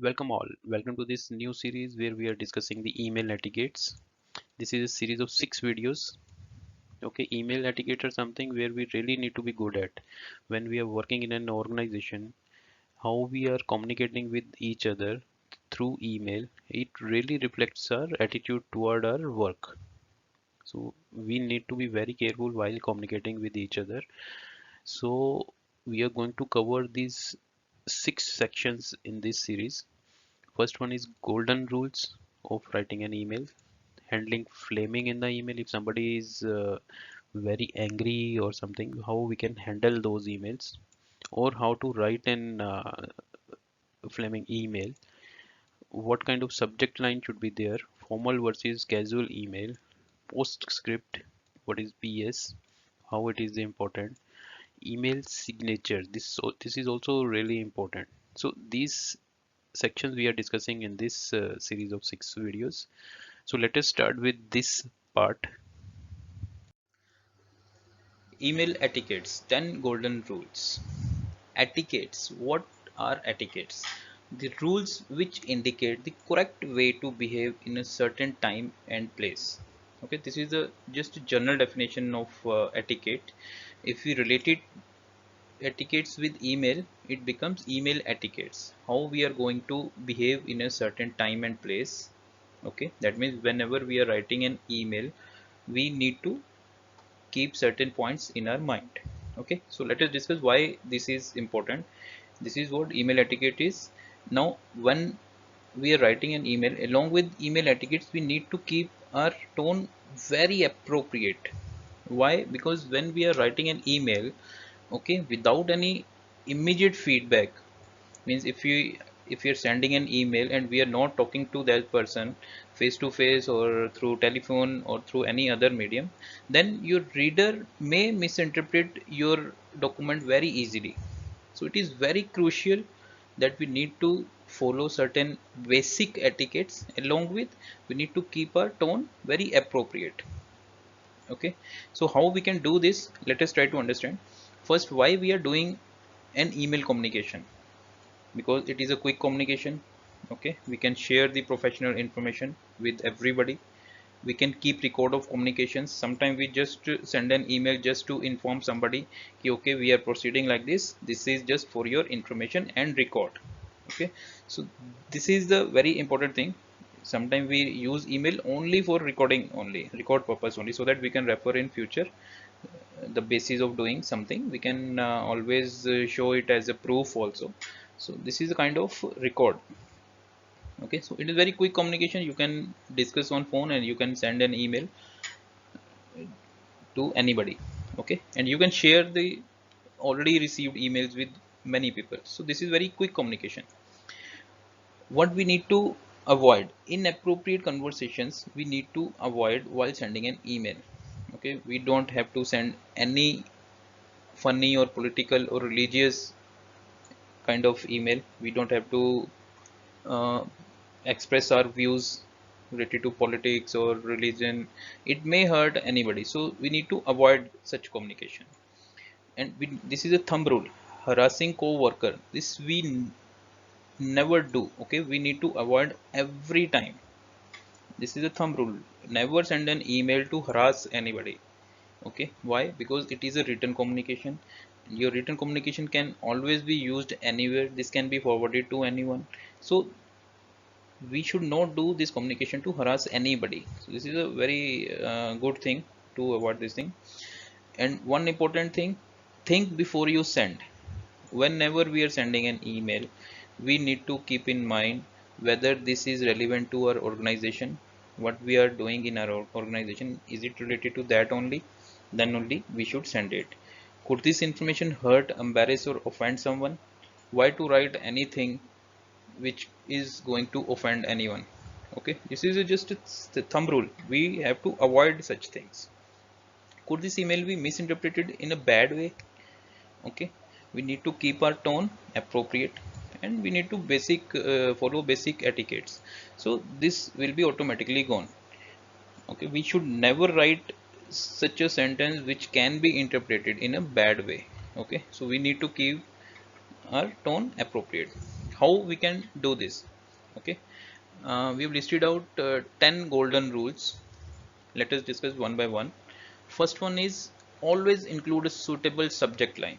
Welcome all. Welcome to this new series where we are discussing the email etiquettes. This is a series of 6 videos. Okay, email etiquette are something where we really need to be good at when we are working in an organization. How we are communicating with each other through email, it really reflects our attitude toward our work. So we need to be very careful while communicating with each other. So we are going to cover these 6 sections in this series. First one is golden rules of writing an email, handling flaming in the email. If somebody is very angry or something, how we can handle those emails, or how to write an flaming email. What kind of subject line should be there? Formal versus casual email. Postscript. What is PS? How it is important. Email signature. This is also really important. So these sections we are discussing in this series of 6 videos. So let us start with this part. Email etiquettes, 10 golden rules. Etiquettes. What are etiquettes? The rules which indicate the correct way to behave in a certain time and place. Okay, this is a just a general definition of etiquette. If we relate it etiquettes with email, it becomes email etiquettes. How we are going to behave in a certain time and place. Okay, that means whenever we are writing an email, we need to keep certain points in our mind. Okay, so let us discuss why this is important. This is what email etiquette is. Now when we are writing an email, along with email etiquettes, we need to keep our tone very appropriate. Why? Because when we are writing an email, okay, without any immediate feedback, means if you're sending an email and we are not talking to that person face to face or through telephone or through any other medium, then your reader may misinterpret your document very easily. So it is very crucial that we need to follow certain basic etiquettes. Along with, we need to keep our tone very appropriate. Okay, so how we can do this, let us try to understand. First, why we are doing an email communication? Because it is a quick communication. Okay, we can share the professional information with everybody. We can keep record of communications. Sometimes we just send an email just to inform somebody ki, okay, we are proceeding like this is just for your information and record. Okay, so this is the very important thing. Sometimes we use email only for recording, only record purpose only, so that we can refer in future the basis of doing something. We can always show it as a proof also. So this is a kind of record. Okay, so it is very quick communication. You can discuss on phone and you can send an email to anybody. Okay, and you can share the already received emails with many people. So this is very quick communication. What we need to avoid: inappropriate conversations we need to avoid while sending an email. Okay, we don't have to send any funny or political or religious kind of email. We don't have to uh, express our views related to politics or religion. It may hurt anybody, so we need to avoid such communication. And this is a thumb rule: harassing co-worker, this we never do. Okay, we need to avoid every time. This is a thumb rule: never send an email to harass anybody. Okay, why? Because it is a written communication. Your written communication can always be used anywhere. This can be forwarded to anyone. So we should not do this communication to harass anybody. So this is a very good thing to avoid this thing. And one important thing: think before you send. Whenever we are sending an email, we need to keep in mind whether this is relevant to our organization. What we are doing in our organization, is it related to that only? Then only we should send it. Could this information hurt, embarrass or offend someone? Why to write anything which is going to offend anyone? Okay, this is just a thumb rule. We have to avoid such things. Could this email be misinterpreted in a bad way? Okay, we need to keep our tone appropriate, and we need to follow basic etiquettes. So this will be automatically gone. Okay, we should never write such a sentence which can be interpreted in a bad way. Okay, so we need to keep our tone appropriate. How we can do this? Okay, we've listed out 10 golden rules. Let us discuss one by one. First one is always include a suitable subject line.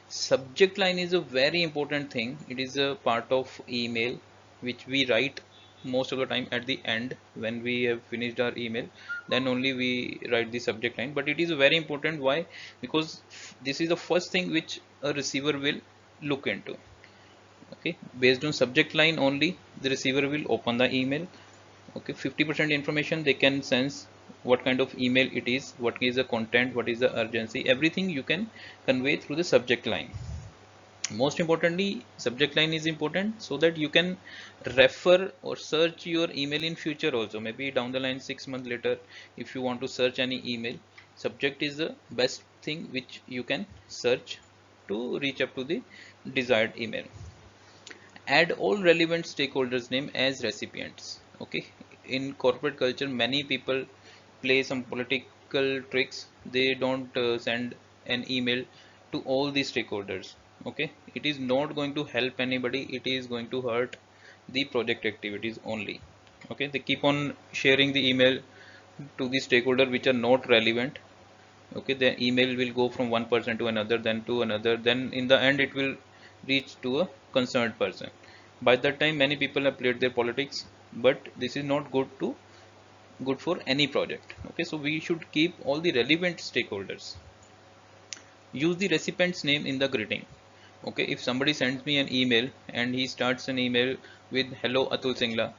Subject line is a very important thing. It is a part of email which we write most of the time at the end when we have finished our email. Then only we write the subject line. But it is very important. Why? Because this is the first thing which a receiver will look into. Okay, based on subject line only, the receiver will open the email. Okay, 50% information they can sense what kind of email it is, what is the content, what is the urgency, everything you can convey through the subject line. Most importantly, subject line is important so that you can refer or search your email in future also, maybe down the line 6 months later. If you want to search any email, subject is the best thing which you can search to reach up to the desired email. Add all relevant stakeholders name as recipients. Okay, in corporate culture many people play some political tricks. They don't send an email to all the stakeholders. Okay, it is not going to help anybody, it is going to hurt the project activities only. Okay, they keep on sharing the email to the stakeholder which are not relevant. Okay, the email will go from one person to another, then to another, then in the end it will reach to a concerned person. By that time many people have played their politics, but this is not good for any project. Okay, so we should keep all the relevant stakeholders. Use the recipient's name in the greeting. Okay, if somebody sends me an email and he starts an email with hello Atul Singla,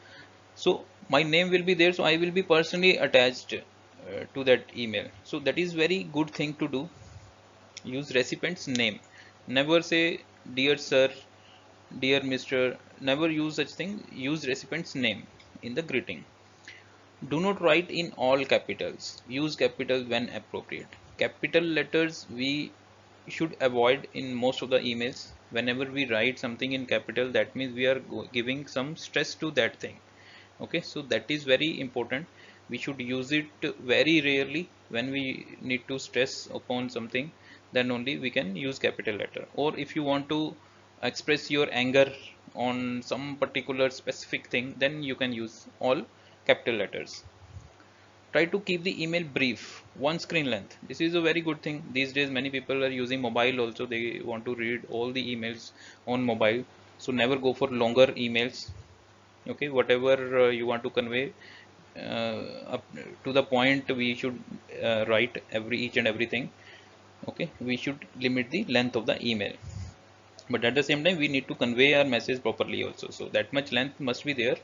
so my name will be there, so I will be personally attached to that email. So that is very good thing to do. Use recipient's name. Never say dear sir, dear Mr. Never use such thing. Use recipient's name in the greeting. Do not write in all capitals. Use capital when appropriate. Capital letters we should avoid in most of the emails. Whenever we write something in capital, that means we are giving some stress to that thing. Okay, so that is very important. We should use it very rarely. When we need to stress upon something, then only we can use capital letter. Or if you want to express your anger on some particular specific thing, then you can use all capital letters. Try to keep the email brief, one screen length. This is a very good thing. These days many people are using mobile also. They want to read all the emails on mobile, so never go for longer emails. Okay, whatever you want to convey, up to the point we should write every each and everything. Okay, we should limit the length of the email, but at the same time we need to convey our message properly also, so that much length must be there,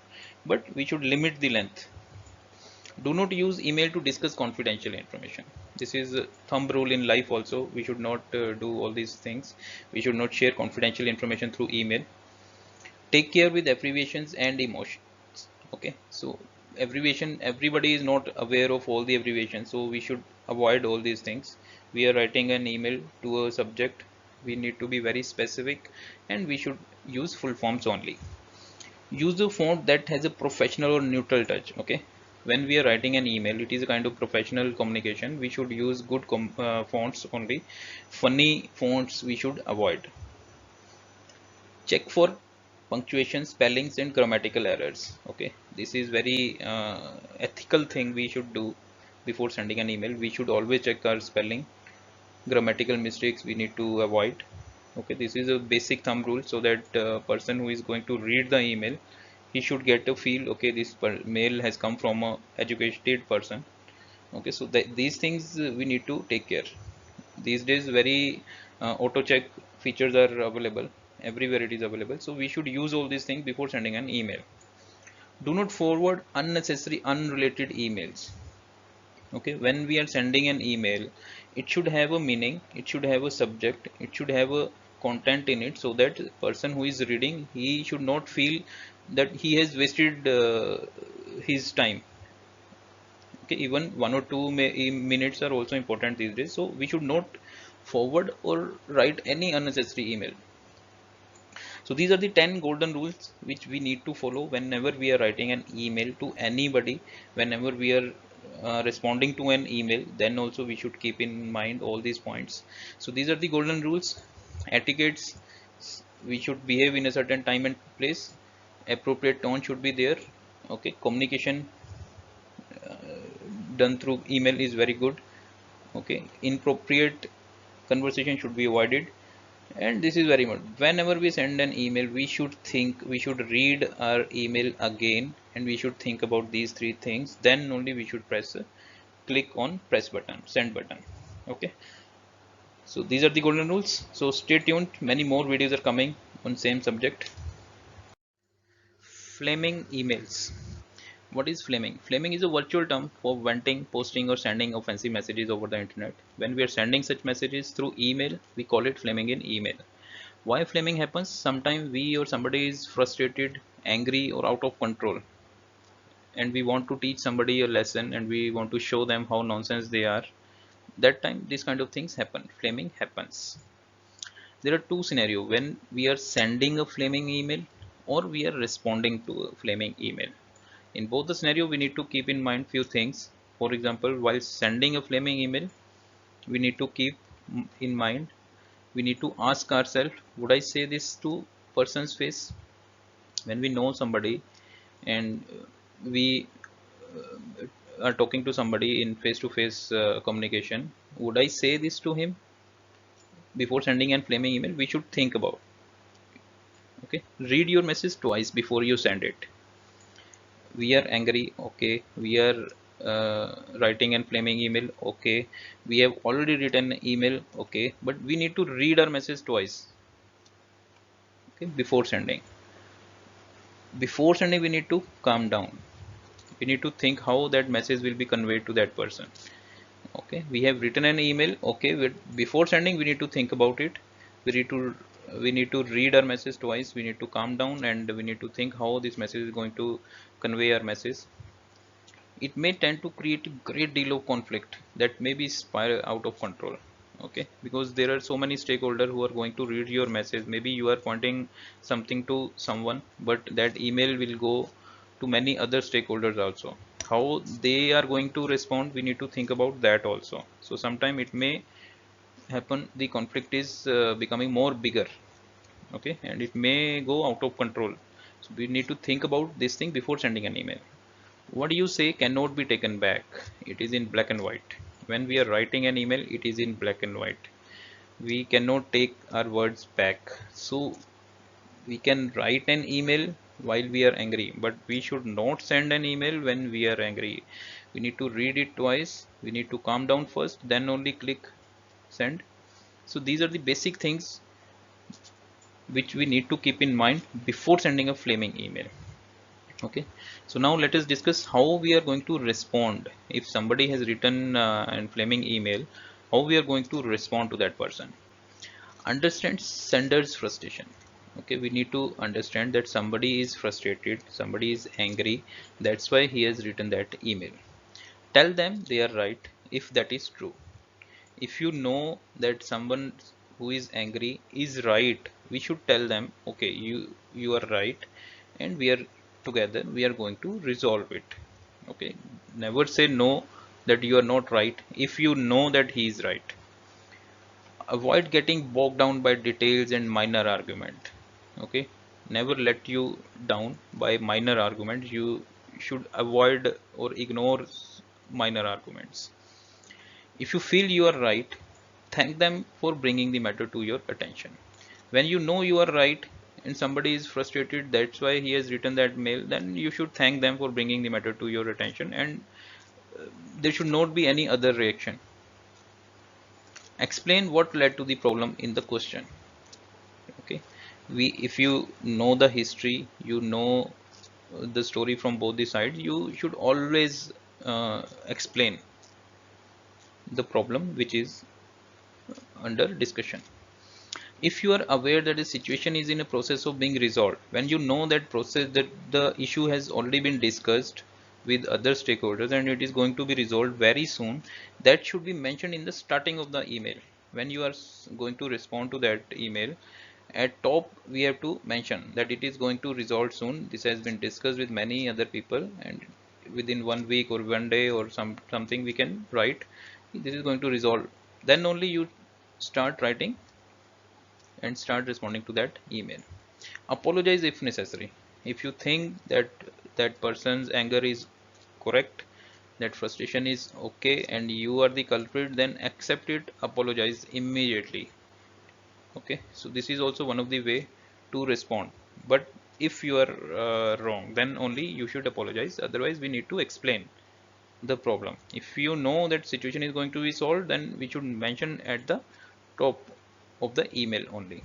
but we should limit the length. Do not use email to discuss confidential information. This is a thumb rule in life also. We should not do all these things. We should not share confidential information through email. Take care with abbreviations and emotions. Okay, so abbreviation, everybody is not aware of all the abbreviations, so we should avoid all these things. We are writing an email to a subject, we need to be very specific, and we should use full forms only. Use a font that has a professional or neutral touch. Okay, when we are writing an email, it is a kind of professional communication. We should use good fonts only. Funny fonts we should avoid. Check for punctuation, spellings and grammatical errors. Okay, this is very ethical thing we should do. Before sending an email, we should always check our spelling. Grammatical mistakes we need to avoid. Okay, this is a basic thumb rule, so that person who is going to read the email, he should get a feel, okay, this mail has come from a educated person. Okay, so these things we need to take care. These days very auto check features are available everywhere, it is available, so we should use all these things before sending an email. Do not forward unnecessary unrelated emails. Okay, when we are sending an email, it should have a meaning, it should have a subject, it should have a content in it, so that person who is reading, he should not feel that he has wasted his time. Okay, even 1 or 2 minutes are also important these days, so we should not forward or write any unnecessary email. So these are the 10 golden rules which we need to follow whenever we are writing an email to anybody. Whenever we are responding to an email, then also we should keep in mind all these points. So these are the golden rules, etiquettes we should behave in a certain time and place. Appropriate tone should be there. Okay, communication done through email is very good. Okay, inappropriate conversation should be avoided. And this is very much, whenever we send an email, we should think, we should read our email again, and we should think about these three things, then only we should press click on press button, send button. Okay, so these are the golden rules. So stay tuned, many more videos are coming on same subject. Flaming emails. What is flaming? Flaming is a virtual term for venting, posting, or sending offensive messages over the internet. When we are sending such messages through email, we call it flaming in email. Why flaming happens? Sometimes we or somebody is frustrated, angry, or out of control, and we want to teach somebody a lesson, and we want to show them how nonsense they are. That time these kind of things happen. Flaming happens. There are two scenarios: when we are sending a flaming email, or we are responding to a flaming email. In both the scenario, we need to keep in mind few things. For example, while sending a flaming email, we need to keep in mind, we need to ask ourselves, would I say this to person's face? When we know somebody, and we are talking to somebody in face-to-face communication, would I say this to him? Before sending an flaming email, we should think about. Okay, read your message twice before you send it. We are angry, okay, we are writing and flaming email, okay, we have already written an email, okay, but we need to read our message twice. Okay, before sending we need to calm down. We need to think how that message will be conveyed to that person. Okay, we have written an email, okay, before sending we need to think about it. We need to read our message twice, we need to calm down, and we need to think how this message is going to convey our message. It may tend to create a great deal of conflict that may be spiral out of control. Okay, because there are so many stakeholders who are going to read your message. Maybe you are pointing something to someone, but that email will go to many other stakeholders also. How they are going to respond, we need to think about that also. So sometime it may happen the conflict is becoming more bigger. Okay, and it may go out of control. So we need to think about this thing before sending an email. What you say cannot be taken back. It is in black and white. When we are writing an email, it is in black and white. We cannot take our words back. So we can write an email while we are angry, but we should not send an email when we are angry. We need to read it twice. We need to calm down first, then only click send. So these are the basic things which we need to keep in mind before sending a flaming email. Okay, so now let us discuss how we are going to respond if somebody has written an flaming email. How we are going to respond to that person. Understand sender's frustration. Okay, we need to understand that somebody is frustrated, somebody is angry, that's why he has written that email. Tell them they are right if that is true. If you know that someone who is angry is right, we should tell them, okay, you are right, and we are together, we are going to resolve it. Okay, never say no, that you are not right if you know that he is right. Avoid getting bogged down by details and minor argument. Okay, never let you down by minor arguments. You should avoid or ignore minor arguments. If you feel you are right, thank them for bringing the matter to your attention. When you know you are right and somebody is frustrated, that's why he has written that mail, then you should thank them for bringing the matter to your attention, and there should not be any other reaction. Explain what led to the problem in the question. Okay, if you know the history, you know the story from both the sides, you should always explain the problem which is under discussion. If you are aware that the situation is in a process of being resolved, when you know that process, that the issue has already been discussed with other stakeholders and it is going to be resolved very soon, that should be mentioned in the starting of the email. When you are going to respond to that email, at top we have to mention that it is going to resolve soon, this has been discussed with many other people, and within 1 week or 1 day or something we can write this is going to resolve. Then only you start writing and start responding to that email. Apologize if necessary. If you think that that person's anger is correct, that frustration is okay, and you are the culprit, then accept it, apologize immediately. Okay, so this is also one of the way to respond. But if you are wrong, then only you should apologize. Otherwise, we need to explain the problem. If you know that situation is going to be solved, then we should mention at the top of the email only.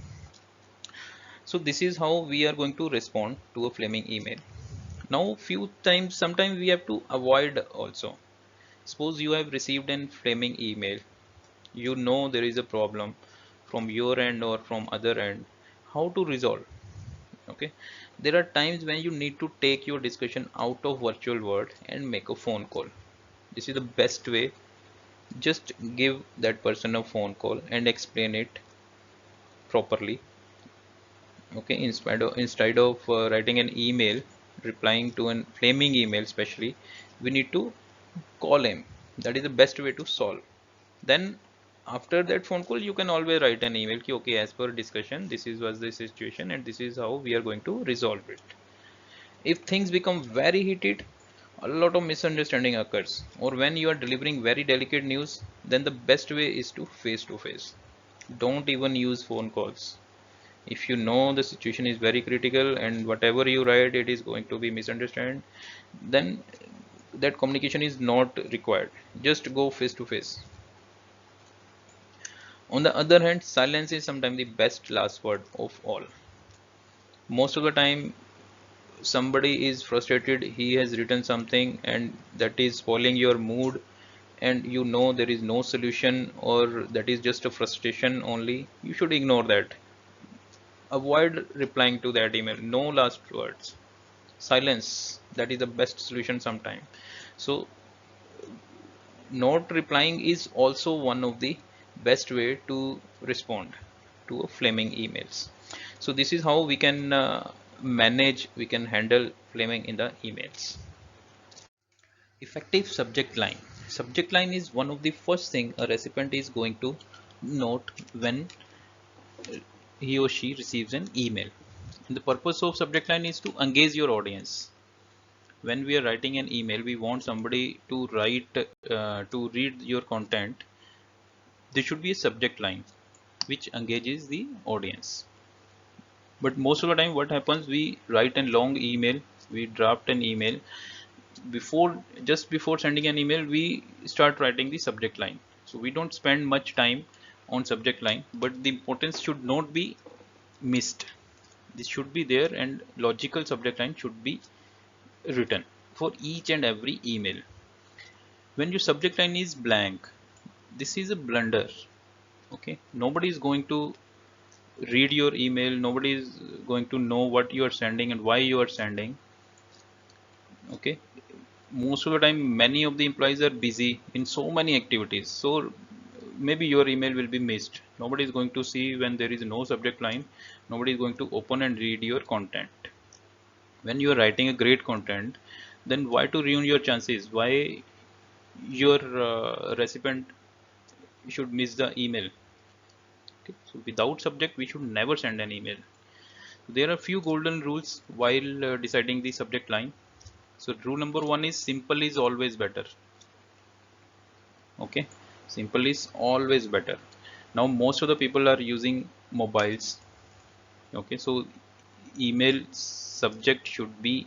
So this is how we are going to respond to a flaming email. Now few times, sometimes we have to avoid also. Suppose you have received an flaming email, you know there is a problem from your end or from other end. How to resolve? Okay, there are times when you need to take your discussion out of virtual world and make a phone call. This is the best way. Just give that person a phone call and explain it properly. Okay, instead of writing an email, replying to an flaming email especially, we need to call him. That is the best way to solve. Then after that phone call, you can always write an email ki, okay, as per discussion, this is was the situation and this is how we are going to resolve it. If things become very heated, a lot of misunderstanding occurs, or when you are delivering very delicate news, then the best way is to face. Don't even use phone calls. If you know the situation is very critical and whatever you write it is going to be misunderstood, then that communication is not required. Just go face to face. On the other hand, silence is sometimes the best last word of all. Most of the time, somebody is frustrated, he has written something and that is spoiling your mood, and you know there is no solution or that is just a frustration only. You should ignore that. Avoid replying to that email. No last words. Silence. That is the best solution sometime. So not replying is also one of the best way to respond to a flaming emails. So this is how we can we can handle flaming in the emails. Effective subject line. Subject line is one of the first thing a recipient is going to note when he or she receives an email. And the purpose of subject line is to engage your audience. When we are writing an email, we want somebody to to read your content. There should be a subject line which engages the audience. But most of the time what happens, we write a long email, we draft an email, just before sending an email we start writing the subject line. So we don't spend much time on subject line, but the importance should not be missed. This should be there, and logical subject line should be written for each and every email. When your subject line is blank, this is a blunder. Okay, nobody is going to read your email, nobody is going to know what you are sending and why you are sending. Okay, most of the time many of the employees are busy in so many activities, so maybe your email will be missed. Nobody is going to see when there is no subject line. Nobody is going to open and read your content. When you are writing a great content, then why to ruin your chances? Why your recipient should miss the email? Okay, so without subject we should never send an email. There are few golden rules while deciding the subject line. So rule number one is simple is always better. Okay, simple is always better. Now most of the people are using mobiles. Okay, so email subject should be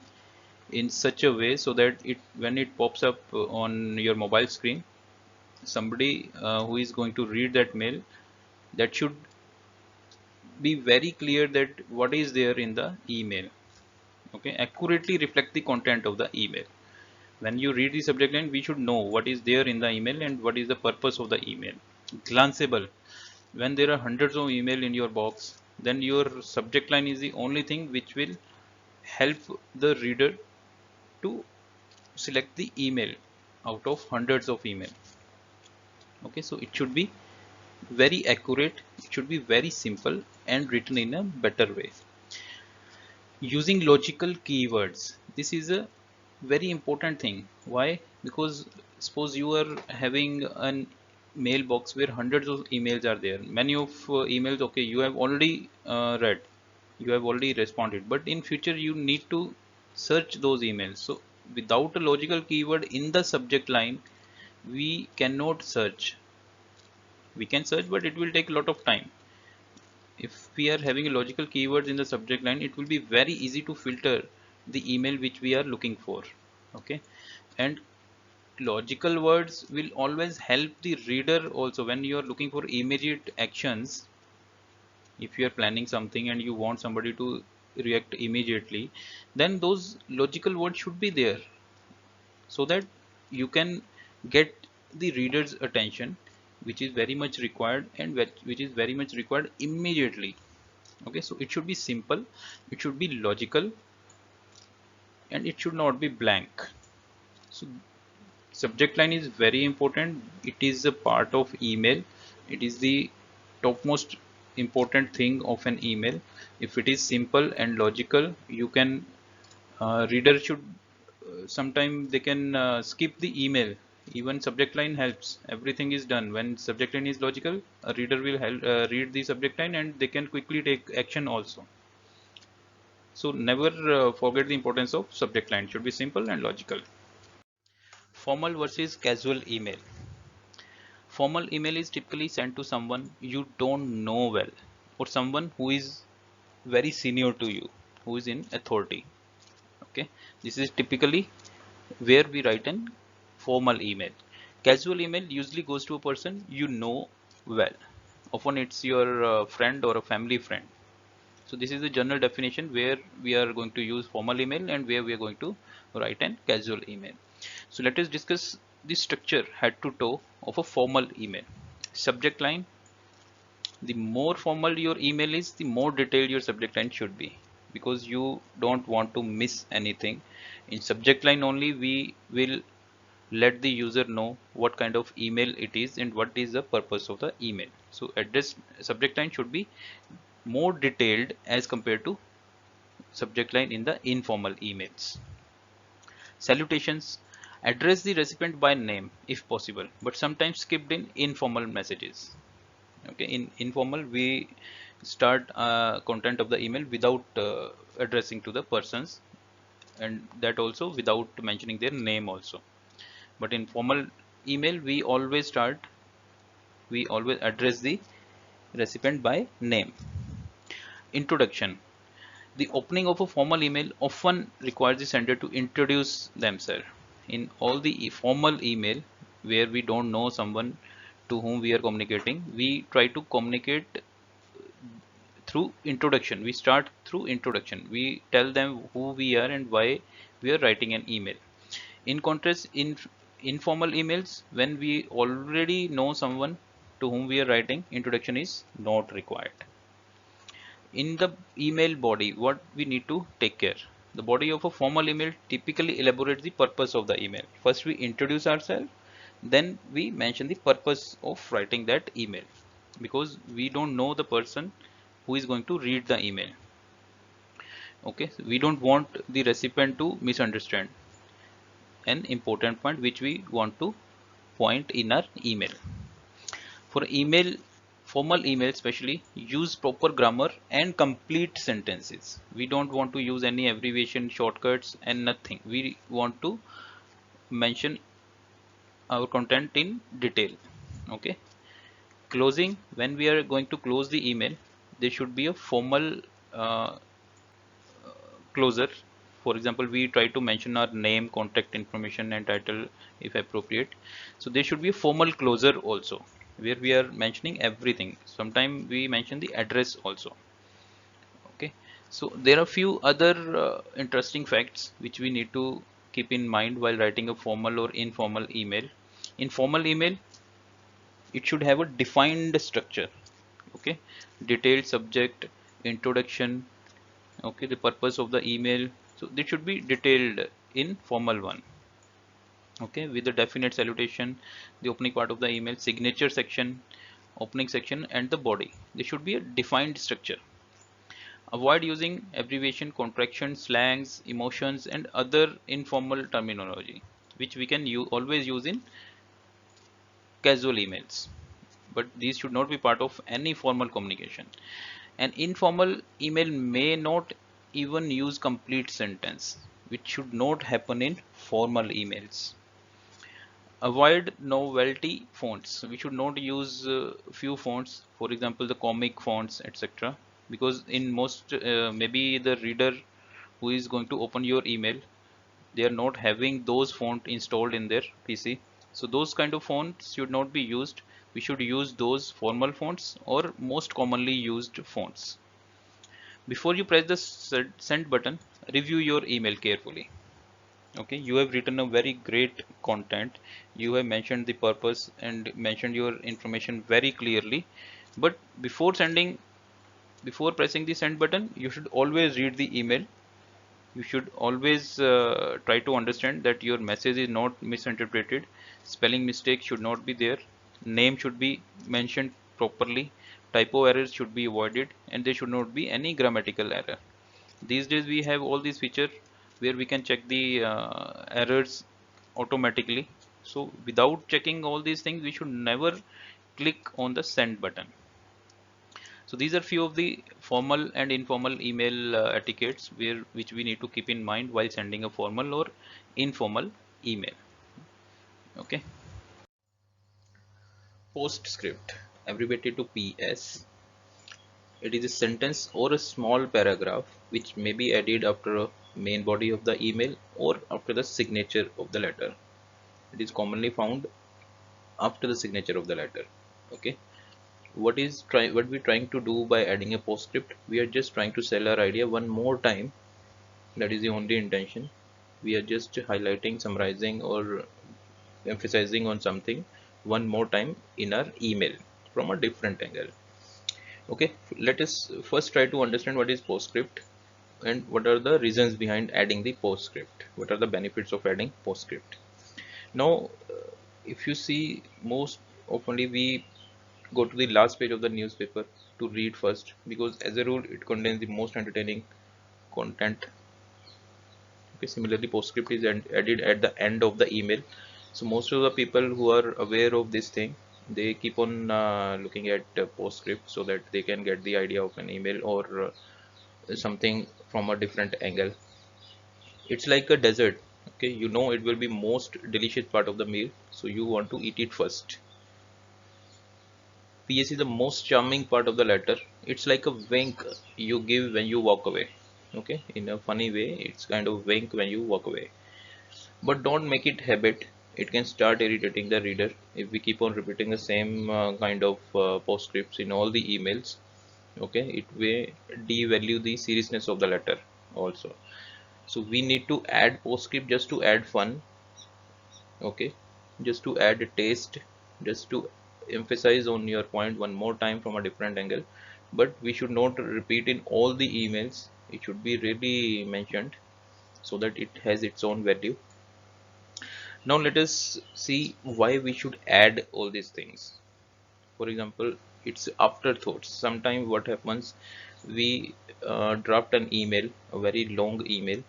in such a way so that it when it pops up on your mobile screen, somebody who is going to read that mail, that should be very clear that what is there in the email. Okay, accurately reflect the content of the email. When you read the subject line, we should know what is there in the email and what is the purpose of the email. Glanceable. When there are hundreds of email in your box, then your subject line is the only thing which will help the reader to select the email out of hundreds of email. Okay, so it should be very accurate, it should be very simple and written in a better way. Using logical keywords, this is a very important thing. Why? Because suppose you are having an mailbox where hundreds of emails are there. Many of emails, okay, you have already read, you have already responded, but in future you need to search those emails. So without a logical keyword in the subject line, we cannot search. We can search, but it will take a lot of time. If we are having a logical keywords in the subject line, it will be very easy to filter the email which we are looking for. Okay, and logical words will always help the reader also when you are looking for immediate actions. If you are planning something and you want somebody to react immediately, then those logical words should be there so that you can get the reader's attention, which is very much required and which is very much required immediately. Okay, so it should be simple, it should be logical, and it should not be blank. So subject line is very important. It is a part of email. It is the topmost important thing of an email. If it is simple and logical, you can reader should sometime they can skip the email. Even subject line helps. Everything is done when subject line is logical. A reader will help, read the subject line and they can quickly take action also. So never forget the importance of subject line. It should be simple and logical. Formal versus casual email. Formal email is typically sent to someone you don't know well or someone who is very senior to you, who is in authority. Okay, this is typically where we write an formal email. Casual email usually goes to a person you know well. Often it's your friend or a family friend. So this is the general definition where we are going to use formal email and where we are going to write an casual email. So let us discuss the structure head to toe of a formal email. Subject line. The more formal your email is, the more detailed your subject line should be, because you don't want to miss anything. In subject line only we will let the user know what kind of email it is and what is the purpose of the email. So address subject line should be more detailed as compared to subject line in the informal emails. Salutations. Address the recipient by name if possible, but sometimes skipped in informal messages. Okay, in informal we start content of the email without addressing to the persons, and that also without mentioning their name also. But in formal email we always address the recipient by name. Introduction. The opening of a formal email often requires the sender to introduce themselves. In all the formal email where we don't know someone to whom we are communicating, we try to communicate through introduction. We start through introduction. We tell them who we are and why we are writing an email. In contrast, in informal emails, when we already know someone to whom we are writing, introduction is not required. In the email body, what we need to take care. The body of a formal email typically elaborates the purpose of the email. First we introduce ourselves, then we mention the purpose of writing that email, because we don't know the person who is going to read the email. Okay, so we don't want the recipient to misunderstand an important point which we want to point in our email. For email, formal email especially, use proper grammar and complete sentences. We don't want to use any abbreviation, shortcuts and nothing. We want to mention our content in detail. Okay. Closing, when we are going to close the email, there should be a formal uh, closer. For example, we try to mention our name, contact information and title if appropriate. So there should be a formal closer also where we are mentioning everything. Sometimes we mention the address also. Okay, so there are few other interesting facts which we need to keep in mind while writing a formal or informal email. In formal email, it should have a defined structure. Okay, detailed subject, introduction, okay, the purpose of the email. So this should be detailed in formal one. Okay, with the definite salutation, the opening part of the email, signature section, opening section and the body. There should be a defined structure. Avoid using abbreviation, contraction, slangs, emotions and other informal terminology which we can always use in casual emails, but these should not be part of any formal communication. An informal email may not even use complete sentence, which should not happen in formal emails. Avoid novelty fonts. We should not use few fonts, for example the comic fonts, etc., because in most maybe the reader who is going to open your email, they are not having those font installed in their PC. So those kind of fonts should not be used. We should use those formal fonts or most commonly used fonts. Before you press the send button, review your email carefully. Okay, you have written a very great content. You have mentioned the purpose and mentioned your information very clearly. But before pressing the send button, you should always read the email. You should always try to understand that your message is not misinterpreted. Spelling mistake should not be there. Name should be mentioned properly. Typo errors should be avoided, and there should not be any grammatical error. These days we have all these features where we can check the errors automatically. So without checking all these things, we should never click on the send button. So these are few of the formal and informal email etiquettes which we need to keep in mind while sending a formal or informal email. Okay. Postscript, abbreviated to PS. It is a sentence or a small paragraph which may be added after a main body of the email or after the signature of the letter. It is commonly found after the signature of the letter. Okay. What we're trying to do by adding a postscript? We are just trying to sell our idea one more time. That is the only intention. We are just highlighting, summarizing, or emphasizing on something one more time in our email from a different angle. Okay, let us first try to understand what is postscript and what are the reasons behind adding the postscript. What are the benefits of adding postscript? Now, if you see, most oftenly we go to the last page of the newspaper to read first, because as a rule it contains the most entertaining content. Okay, similarly postscript is added at the end of the email. So most of the people who are aware of this thing, they keep on looking at postscript so that they can get the idea of an email or something from a different angle. It's like a dessert. Okay, you know it will be most delicious part of the meal, so you want to eat it first. PS is the most charming part of the letter. It's like a wink you give when you walk away. Okay, in a funny way, it's kind of wink when you walk away. But don't make it habit. It can start irritating the reader if we keep on repeating the same kind of postscripts in all the emails. Okay, it may devalue the seriousness of the letter also. So we need to add postscript just to add fun. Okay, just to add a taste, just to emphasize on your point one more time from a different angle. But we should not repeat in all the emails. It should be really mentioned so that it has its own value. Now let us see why we should add all these things. For example, it's afterthoughts. Sometimes what happens, we draft an email, a very long email,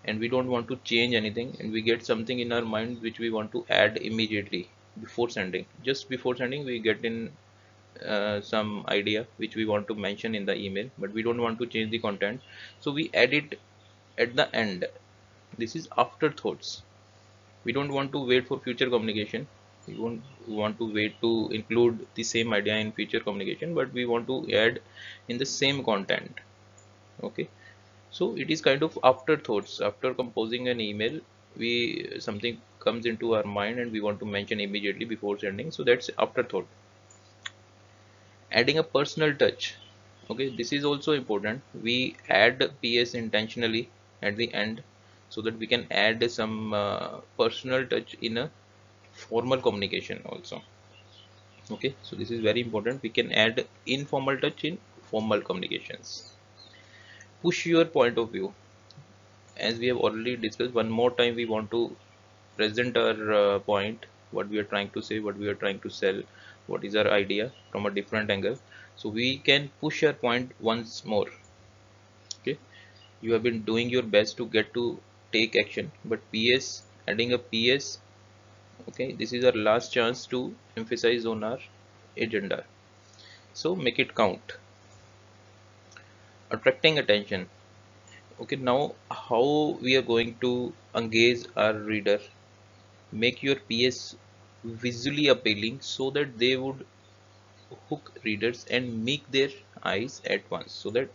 and we don't want to change anything, and we get something in our mind which we want to add immediately before sending. Just before sending, we get in some idea which we want to mention in the email, but we don't want to change the content, so we add it at the end. This is afterthoughts. We don't want to wait for future communication. We won't want to wait to include the same idea in future communication, but we want to add in the same content. Okay, so it is kind of afterthoughts. After composing an email, we something comes into our mind and we want to mention immediately before sending, so that's afterthought. Adding a personal touch. Okay, this is also important. We add PS intentionally at the end so that we can add some personal touch in a formal communication also. Okay, so this is very important. We can add informal touch in formal communications. Push your point of view. As we have already discussed, one more time we want to present our point, what we are trying to say, what we are trying to sell, what is our idea from a different angle, so we can push our point once more. Okay, you have been doing your best to get to take action, but PS, adding a PS Okay, this is our last chance to emphasize on our agenda. So make it count. Attracting attention. Okay, now how we are going to engage our reader? Make your PS visually appealing so that they would hook readers and make their eyes at once, so that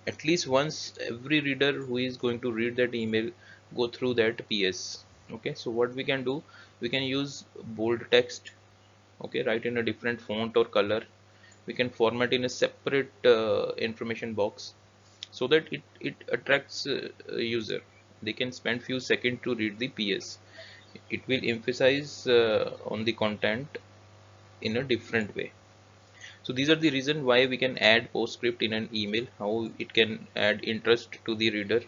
at least once every reader who is going to read that email go through that PS. Okay, so what we can do, we can use bold text. Okay, write in a different font or color. We can format in a separate information box so that it attracts a user. They can spend few seconds to read the PS. It will emphasize on the content in a different way. So these are the reason why we can add postscript in an email, how it can add interest to the reader.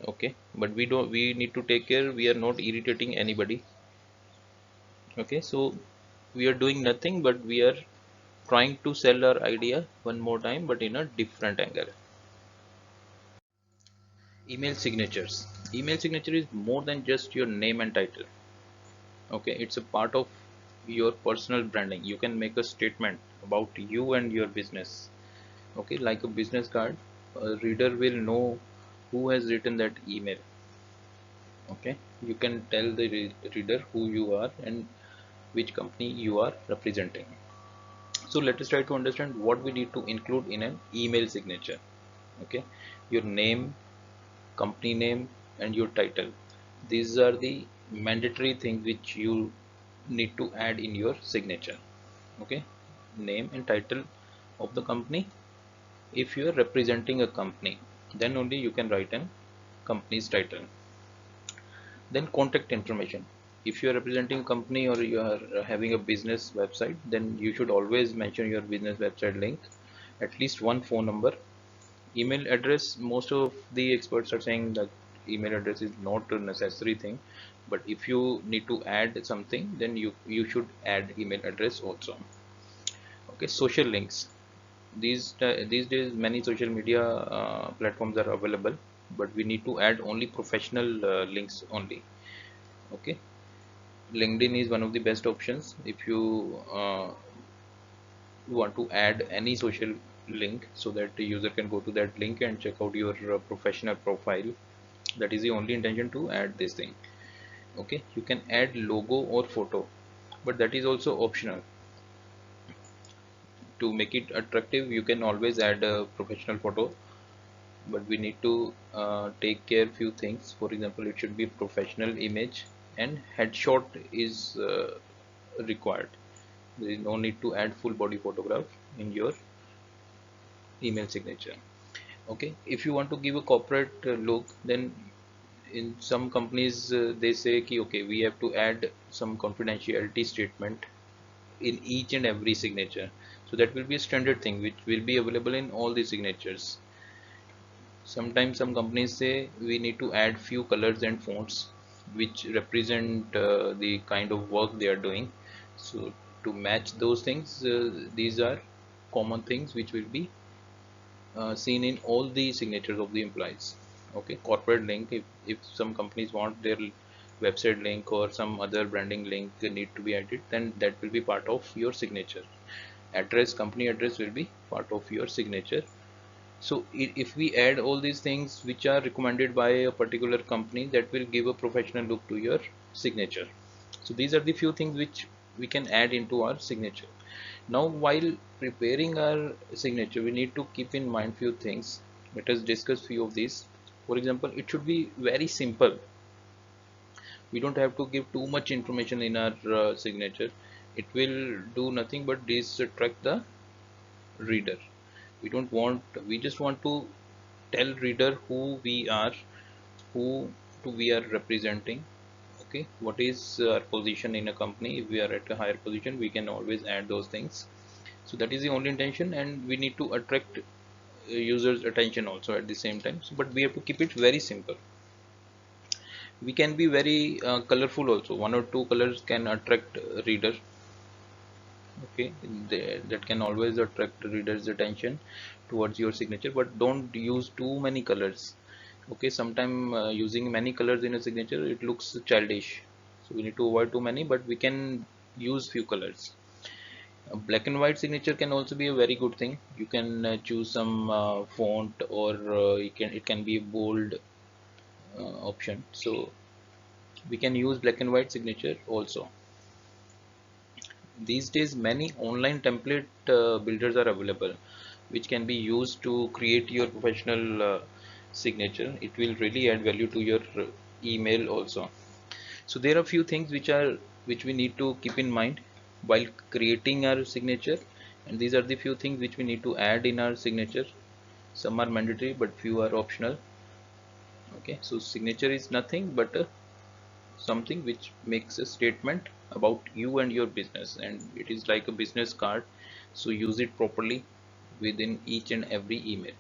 Okay, but we need to take care we are not irritating anybody. Okay, so we are doing nothing but we are trying to sell our idea one more time but in a different angle. Email signatures. Email signature is more than just your name and title. Okay, it's a part of your personal branding. You can make a statement about you and your business. Okay, like a business card, a reader will know who has written that email. Okay, you can tell the reader who you are and which company you are representing. So let us try to understand what we need to include in an email signature. Okay, your name, company name, and your title. These are the mandatory things which you need to add in your signature. Okay, name and title of the company. If you are representing a company, then only you can write an company's title. Then contact information. If you are representing a company or you are having a business website, then you should always mention your business website link, at least one phone number. Email address, most of the experts are saying that email address is not a necessary thing, but if you need to add something, then you should add email address also. Okay, social links. These days many social media platforms are available, but we need to add only professional links only. Okay, LinkedIn is one of the best options if you want to add any social link, so that the user can go to that link and check out your professional profile. That is the only intention to add this thing. Okay, you can add logo or photo, but that is also optional. To make it attractive, you can always add a professional photo, but we need to take care few things. For example, it should be professional image and headshot is required. There is no need to add full body photograph in your email signature. Okay, if you want to give a corporate look, then in some companies they say ki, okay, we have to add some confidentiality statement in each and every signature. So that will be a standard thing which will be available in all the signatures. Sometimes some companies say we need to add few colors and fonts which represent the kind of work they are doing. So to match those things, these are common things which will be seen in all the signatures of the employees. Okay, corporate link, if some companies want their website link or some other branding link need to be added, then that will be part of your signature. Address, company address will be part of your signature. So if we add all these things which are recommended by a particular company, that will give a professional look to your signature. So these are the few things which we can add into our signature. Now while preparing our signature, we need to keep in mind few things. Let us discuss few of these. For example, it should be very simple. We don't have to give too much information in our signature. It will do nothing but distract the reader. We just want to tell reader who we are, who we are representing. Okay, what is our position in a company. If we are at a higher position, we can always add those things. So that is the only intention, and we need to attract users attention also at the same time. So, but we have to keep it very simple. We can be very colorful also. One or two colors can attract reader. Okay, that can always attract readers attention towards your signature, but don't use too many colors. Okay, sometimes using many colors in a signature, it looks childish. so we need to avoid too many, but we can use few colors. A black and white signature can also be a very good thing. You can choose some font, or it can be a bold option, so we can use black and white signature also. These days many online template builders are available, which can be used to create your professional signature. It will really add value to your email also. So there are few things which we need to keep in mind while creating our signature, and these are the few things which we need to add in our signature. Some are mandatory but few are optional. Okay, so signature is nothing but something which makes a statement about you and your business, and it is like a business card, so use it properly within each and every email.